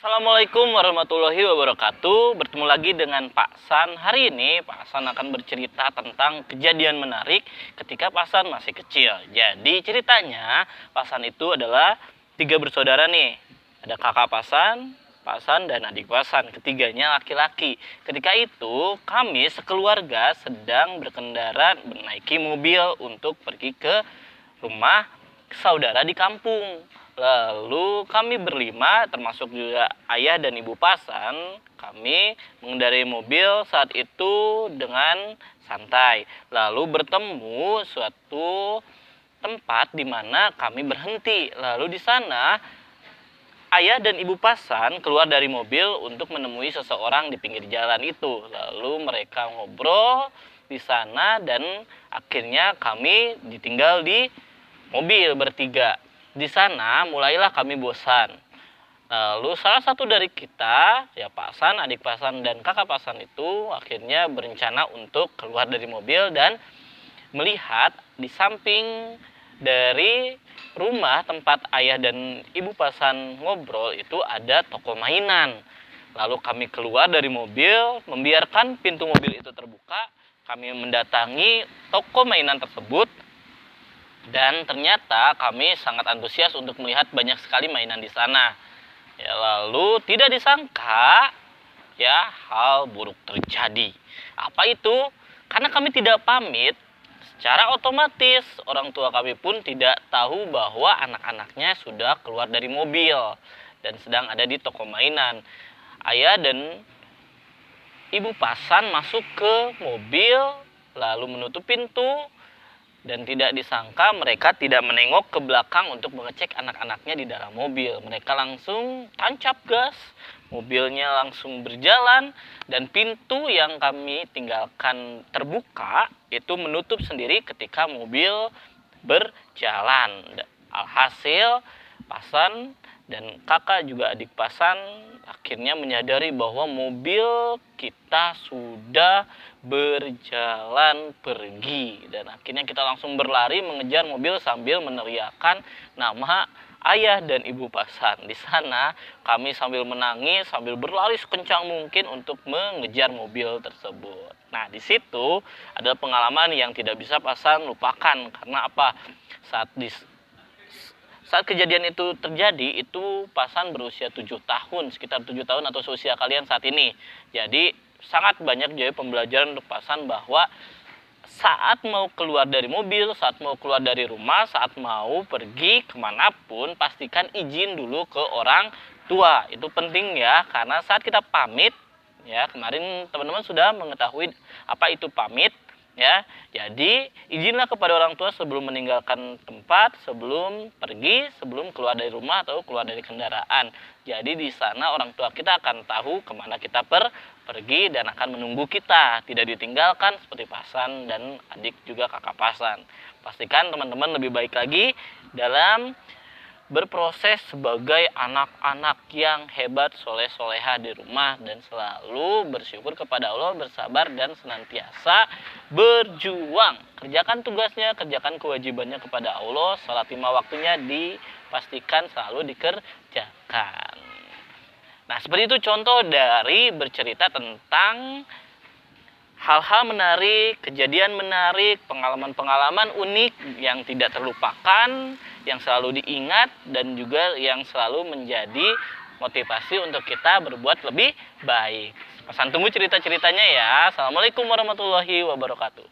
Assalamualaikum warahmatullahi wabarakatuh. Bertemu lagi dengan Pak San. Hari ini Pak San akan bercerita tentang kejadian menarik ketika Pak San masih kecil. Jadi ceritanya Pak San itu adalah 3 bersaudara nih. Ada kakak Pak San dan adik Pak San. Ketiganya laki-laki. Ketika itu kami sekeluarga sedang berkendara menaiki mobil untuk pergi ke rumah saudara di kampung. Lalu kami berlima termasuk juga ayah dan ibu Pasan, kami mengendarai mobil saat itu dengan santai. Lalu bertemu suatu tempat di mana kami berhenti. Lalu di sana ayah dan ibu Pasan keluar dari mobil untuk menemui seseorang di pinggir jalan itu. Lalu mereka ngobrol di sana dan akhirnya kami ditinggal di mobil bertiga. Di sana mulailah kami bosan. Lalu salah satu dari kita, ya Pasan, adik Pasan dan kakak Pasan itu akhirnya berencana untuk keluar dari mobil dan melihat di samping dari rumah tempat ayah dan ibu Pasan ngobrol itu ada toko mainan. Lalu kami keluar dari mobil, membiarkan pintu mobil itu terbuka. Kami mendatangi toko mainan tersebut. Dan ternyata kami sangat antusias untuk melihat banyak sekali mainan di sana. Ya, lalu tidak disangka ya hal buruk terjadi. Apa itu? Karena kami tidak pamit, secara otomatis orang tua kami pun tidak tahu bahwa anak-anaknya sudah keluar dari mobil dan sedang ada di toko mainan. Ayah dan ibu Pasan masuk ke mobil lalu menutup pintu. Dan tidak disangka mereka tidak menengok ke belakang untuk mengecek anak-anaknya di dalam mobil. Mereka langsung tancap gas, mobilnya langsung berjalan, dan pintu yang kami tinggalkan terbuka itu menutup sendiri ketika mobil berjalan. Alhasil Pasan dan kakak juga adik Pasan akhirnya menyadari bahwa mobil kita sudah berjalan pergi, dan akhirnya kita langsung berlari mengejar mobil sambil meneriakkan nama ayah dan ibu Pasan. Di sana kami sambil menangis, sambil berlari sekencang mungkin untuk mengejar mobil tersebut. Nah, di situ ada pengalaman yang tidak bisa Pasan lupakan. Karena apa? Saat kejadian itu terjadi, itu Pasan berusia 7 tahun, sekitar 7 tahun atau seusia kalian saat ini. Jadi sangat banyak jadi pembelajaran untuk Pasan bahwa saat mau keluar dari mobil, saat mau keluar dari rumah, saat mau pergi kemanapun, pastikan izin dulu ke orang tua. Itu penting ya, karena saat kita pamit, ya kemarin teman-teman sudah mengetahui apa itu pamit. Ya, jadi izinlah kepada orang tua sebelum meninggalkan tempat, sebelum pergi, sebelum keluar dari rumah atau keluar dari kendaraan. Jadi di sana orang tua kita akan tahu kemana kita pergi dan akan menunggu kita, tidak ditinggalkan seperti Pasan dan adik juga kakak Pasan. Pastikan teman-teman lebih baik lagi dalam berproses sebagai anak-anak yang hebat, soleh-soleha di rumah, dan selalu bersyukur kepada Allah, bersabar, dan senantiasa berjuang. Kerjakan tugasnya, kerjakan kewajibannya kepada Allah, salat 5 waktunya dipastikan selalu dikerjakan. Nah, seperti itu contoh dari bercerita tentang hal-hal menarik, kejadian menarik, pengalaman-pengalaman unik yang tidak terlupakan, yang selalu diingat, dan juga yang selalu menjadi motivasi untuk kita berbuat lebih baik. Pesan tunggu cerita-ceritanya ya. Assalamualaikum warahmatullahi wabarakatuh.